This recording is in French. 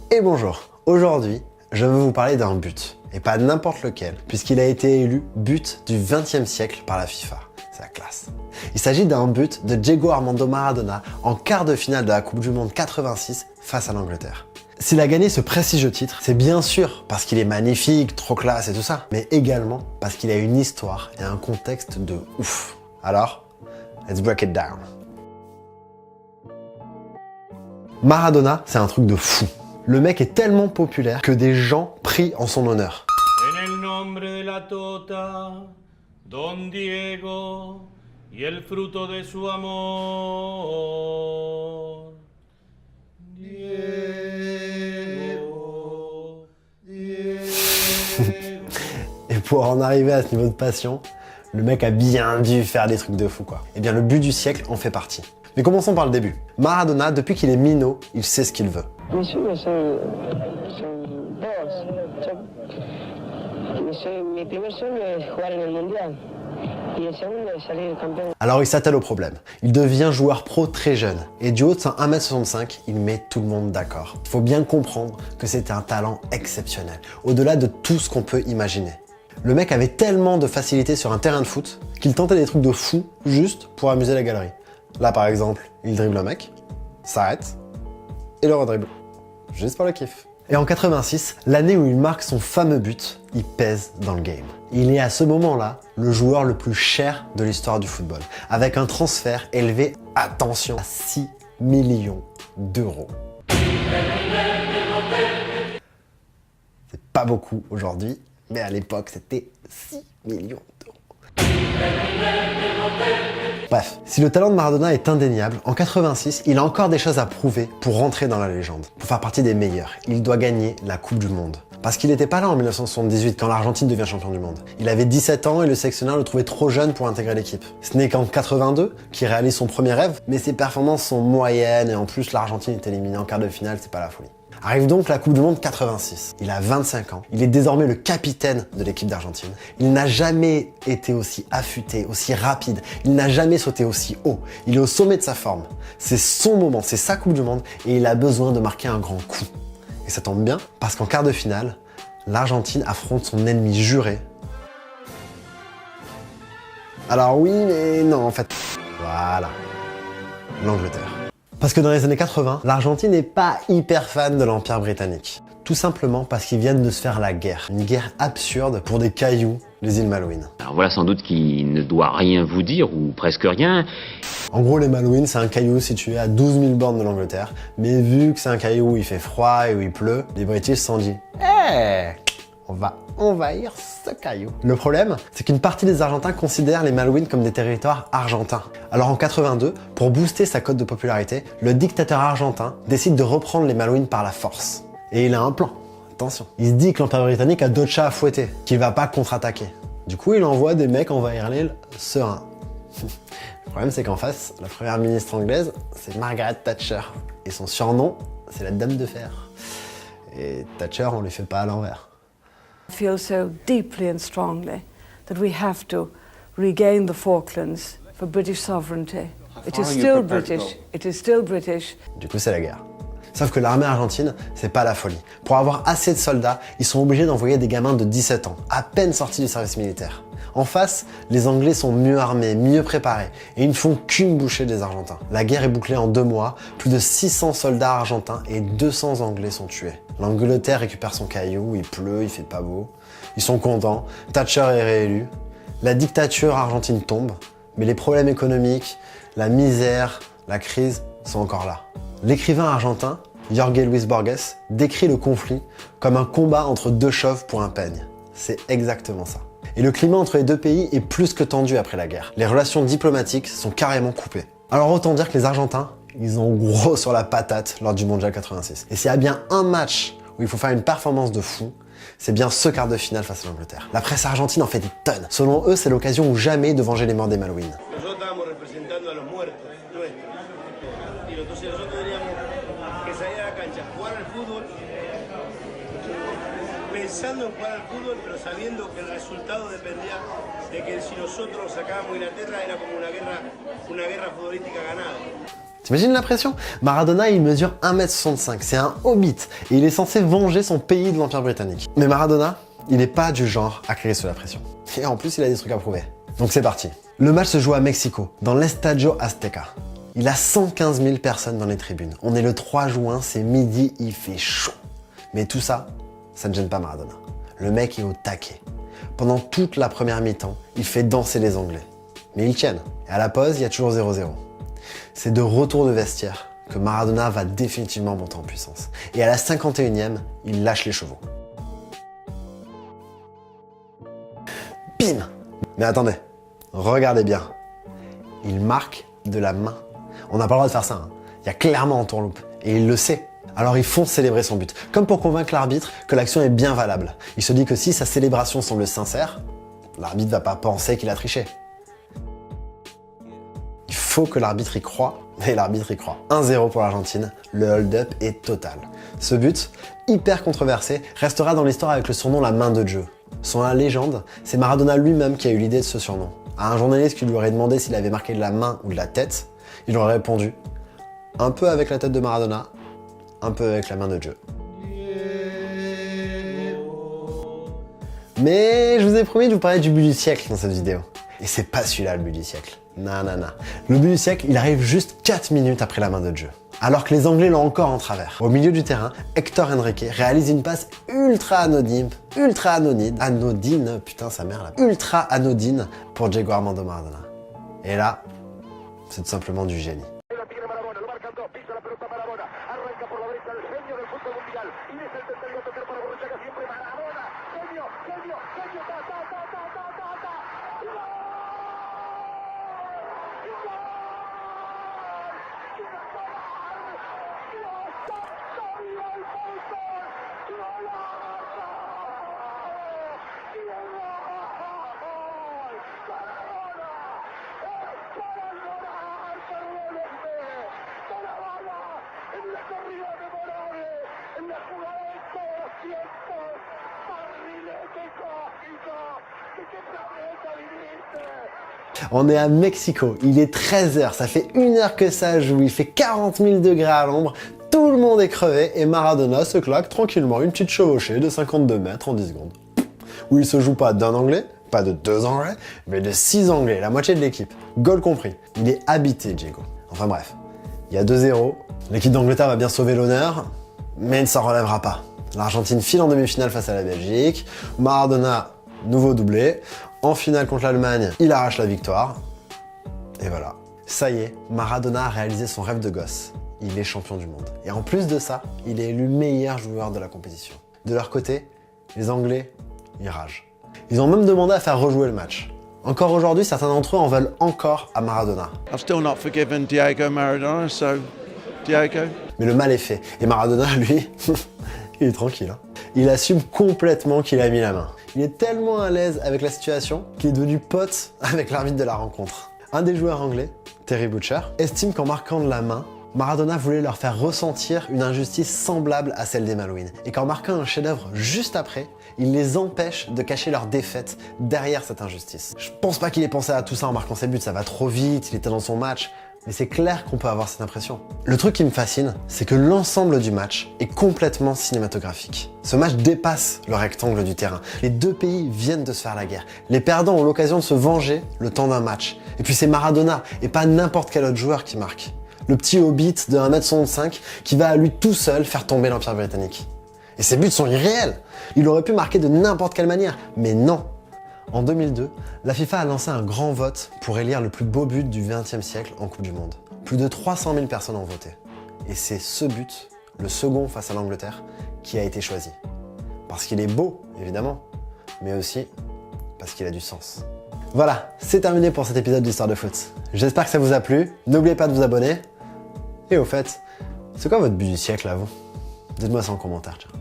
Et bonjour, aujourd'hui, je veux vous parler d'un but, et pas n'importe lequel, puisqu'il a été élu but du XXe siècle par la FIFA. C'est la classe. Il s'agit d'un but de Diego Armando Maradona en quart de finale de la Coupe du Monde 86 face à l'Angleterre. S'il a gagné ce prestigieux titre, c'est bien sûr parce qu'il est magnifique, trop classe et tout ça, mais également parce qu'il a une histoire et un contexte de ouf. Alors, let's break it down. Maradona, c'est un truc de fou. Le mec est tellement populaire que des gens prient en son honneur. En el nombre de la tota, Don Diego, y el fruto de su amor. Diego, Diego. Et pour en arriver à ce niveau de passion, le mec a bien dû faire des trucs de fou quoi. Eh bien le but du siècle en fait partie. Mais commençons par le début. Maradona, depuis qu'il est minot, il sait ce qu'il veut. Mis sueños son dos. Mi primer sueño es jugar en el Mundial. Y el segundo es salir campeón. Alors il s'attelle au problème. Il devient joueur pro très jeune. Et du haut de son 1m65, il met tout le monde d'accord. Il faut bien comprendre que c'était un talent exceptionnel, au-delà de tout ce qu'on peut imaginer. Le mec avait tellement de facilité sur un terrain de foot qu'il tentait des trucs de fou juste pour amuser la galerie. Là par exemple, il dribble un mec, s'arrête et le redribble. Juste pour le kiff. Et en 86, l'année où il marque son fameux but, il pèse dans le game. Il est à ce moment-là le joueur le plus cher de l'histoire du football, avec un transfert élevé, attention, à 6 millions d'euros. C'est pas beaucoup aujourd'hui, mais à l'époque c'était 6 millions d'euros. Bref, si le talent de Maradona est indéniable, en 86, il a encore des choses à prouver pour rentrer dans la légende, pour faire partie des meilleurs. Il doit gagner la Coupe du Monde. Parce qu'il n'était pas là en 1978 quand l'Argentine devient champion du monde. Il avait 17 ans et le sélectionneur le trouvait trop jeune pour intégrer l'équipe. Ce n'est qu'en 82 qu'il réalise son premier rêve, mais ses performances sont moyennes et en plus l'Argentine est éliminée en quart de finale, c'est pas la folie. Arrive donc la Coupe du Monde 86. Il a 25 ans. Il est désormais le capitaine de l'équipe d'Argentine. Il n'a jamais été aussi affûté, aussi rapide. Il n'a jamais sauté aussi haut. Il est au sommet de sa forme. C'est son moment, c'est sa Coupe du Monde et il a besoin de marquer un grand coup. Et ça tombe bien parce qu'en quart de finale, l'Argentine affronte son ennemi juré. Alors oui, mais non en fait. Voilà. L'Angleterre. Parce que dans les années 80, l'Argentine n'est pas hyper fan de l'Empire britannique. Tout simplement parce qu'ils viennent de se faire la guerre. Une guerre absurde pour des cailloux, les îles Malouines. Alors voilà sans doute qui ne doit rien vous dire, ou presque rien. En gros, les Malouines, c'est un caillou situé à 12 000 bornes de l'Angleterre. Mais vu que c'est un caillou où il fait froid et où il pleut, les British se sont dit « Hey, on va envahir ce caillou ». Le problème, c'est qu'une partie des Argentins considèrent les Malouines comme des territoires argentins. Alors en 82, pour booster sa cote de popularité, le dictateur argentin décide de reprendre les Malouines par la force. Et il a un plan, attention. Il se dit que l'Empire britannique a d'autres chats à fouetter, qu'il va pas contre-attaquer. Du coup, il envoie des mecs envahir l'île serein. Le problème, c'est qu'en face, la première ministre anglaise, c'est Margaret Thatcher. Et son surnom, c'est la Dame de Fer. Et Thatcher, on lui fait pas à l'envers. I feel so deeply and strongly that we have to regain the Falklands for British sovereignty. It is still British. It is still British. Du coup, c'est la guerre. Sauf que l'armée argentine, c'est pas la folie. Pour avoir assez de soldats, ils sont obligés d'envoyer des gamins de 17 ans, à peine sortis du service militaire. En face, les Anglais sont mieux armés, mieux préparés, et ils ne font qu'une bouchée des Argentins. La guerre est bouclée en 2 mois, plus de 600 soldats argentins et 200 Anglais sont tués. L'Angleterre récupère son caillou, il pleut, il fait pas beau. Ils sont contents, Thatcher est réélu. La dictature argentine tombe, mais les problèmes économiques, la misère, la crise sont encore là. L'écrivain argentin, Jorge Luis Borges, décrit le conflit comme un combat entre 2 chauves pour un peigne. C'est exactement ça. Et le climat entre les 2 pays est plus que tendu après la guerre. Les relations diplomatiques sont carrément coupées. Alors autant dire que les Argentins, ils ont gros sur la patate lors du Mondial 86. Et s'il y a bien un match où il faut faire une performance de fou, c'est bien ce quart de finale face à l'Angleterre. La presse argentine en fait des tonnes. Selon eux, c'est l'occasion ou jamais de venger les morts des Malouines. pensando en jugar al fútbol, pero sabiendo que el resultado dependía de que si nosotros sacábamos Inglaterra era como una guerra futbolística ganada. T'imagines la pression? Maradona, il mesure 1m65, c'est un hobbit, et il est censé venger son pays de l'Empire britannique. Mais Maradona, il n'est pas du genre à crier sous la pression. Et en plus, il a des trucs à prouver. Donc c'est parti. Le match se joue à Mexico, dans l'Estadio Azteca. Il a 115 000 personnes dans les tribunes. On est le 3 juin, c'est midi, il fait chaud. Mais tout ça, ça ne gêne pas Maradona. Le mec est au taquet. Pendant toute la première mi-temps, il fait danser les Anglais. Mais ils tiennent. Et à la pause, il y a toujours 0-0. C'est de retour de vestiaire que Maradona va définitivement monter en puissance. Et à la 51e, il lâche les chevaux. Bim! Mais attendez, regardez bien. Il marque de la main. On n'a pas le droit de faire ça. Hein. Il y a clairement entourloupe. Et il le sait. Alors il fonce célébrer son but. Comme pour convaincre l'arbitre que l'action est bien valable. Il se dit que si sa célébration semble sincère, l'arbitre va pas penser qu'il a triché. Il faut que l'arbitre y croit, et l'arbitre y croit. 1-0 pour l'Argentine, le hold-up est total. Ce but, hyper controversé, restera dans l'histoire avec le surnom la main de Dieu. Selon la légende, c'est Maradona lui-même qui a eu l'idée de ce surnom. À un journaliste qui lui aurait demandé s'il avait marqué de la main ou de la tête, il aurait répondu « un peu avec la tête de Maradona, un peu avec la main de Dieu ». Mais je vous ai promis de vous parler du but du siècle dans cette vidéo. Et c'est pas celui-là le but du siècle. Non. Le but du siècle, il arrive juste 4 minutes après la main de Dieu. Alors que les Anglais l'ont encore en travers. Au milieu du terrain, Héctor Henrique réalise une passe ultra anodine, putain sa mère là, ultra anodine pour Diego Armando Maradona. Et là, c'est tout simplement du génie. On est à Mexico, il est 13h, ça fait 1 heure que ça joue, il fait 40 000 degrés à l'ombre, tout le monde est crevé et Maradona se claque tranquillement une petite chevauchée de 52 mètres en 10 secondes. Où il se joue pas d'un Anglais, pas de 2 Anglais, mais de 6 Anglais, la moitié de l'équipe, goal compris. Il est habité, Diego. Enfin bref, il y a 2-0, l'équipe d'Angleterre va bien sauver l'honneur, mais ne s'en relèvera pas. L'Argentine file en demi-finale face à la Belgique, Maradona, nouveau doublé. En finale contre l'Allemagne, il arrache la victoire. Et voilà. Ça y est, Maradona a réalisé son rêve de gosse. Il est champion du monde. Et en plus de ça, il est élu meilleur joueur de la compétition. De leur côté, les Anglais, ils ragent. Ils ont même demandé à faire rejouer le match. Encore aujourd'hui, certains d'entre eux en veulent encore à Maradona. I've still not forgiven Diego Maradona, so Diego. Mais le mal est fait. Et Maradona, lui, il est tranquille. Hein. Il assume complètement qu'il a mis la main. Il est tellement à l'aise avec la situation qu'il est devenu pote avec l'arbitre de la rencontre. Un des joueurs anglais, Terry Butcher, estime qu'en marquant de la main, Maradona voulait leur faire ressentir une injustice semblable à celle des Malouines. Et qu'en marquant un chef-d'œuvre juste après, il les empêche de cacher leur défaite derrière cette injustice. Je pense pas qu'il ait pensé à tout ça en marquant ses buts, ça va trop vite, il était dans son match. Mais c'est clair qu'on peut avoir cette impression. Le truc qui me fascine, c'est que l'ensemble du match est complètement cinématographique. Ce match dépasse le rectangle du terrain. Les deux pays viennent de se faire la guerre. Les perdants ont l'occasion de se venger le temps d'un match. Et puis c'est Maradona, et pas n'importe quel autre joueur qui marque. Le petit hobbit de 1m65 qui va à lui tout seul faire tomber l'Empire britannique. Et ses buts sont irréels. Il aurait pu marquer de n'importe quelle manière, mais non. En 2002, la FIFA a lancé un grand vote pour élire le plus beau but du XXe siècle en Coupe du Monde. Plus de 300 000 personnes ont voté. Et c'est ce but, le second face à l'Angleterre, qui a été choisi. Parce qu'il est beau, évidemment, mais aussi parce qu'il a du sens. Voilà, c'est terminé pour cet épisode d'Histoire de foot. J'espère que ça vous a plu. N'oubliez pas de vous abonner. Et au fait, c'est quoi votre but du siècle à vous? Dites-moi ça en commentaire, tiens.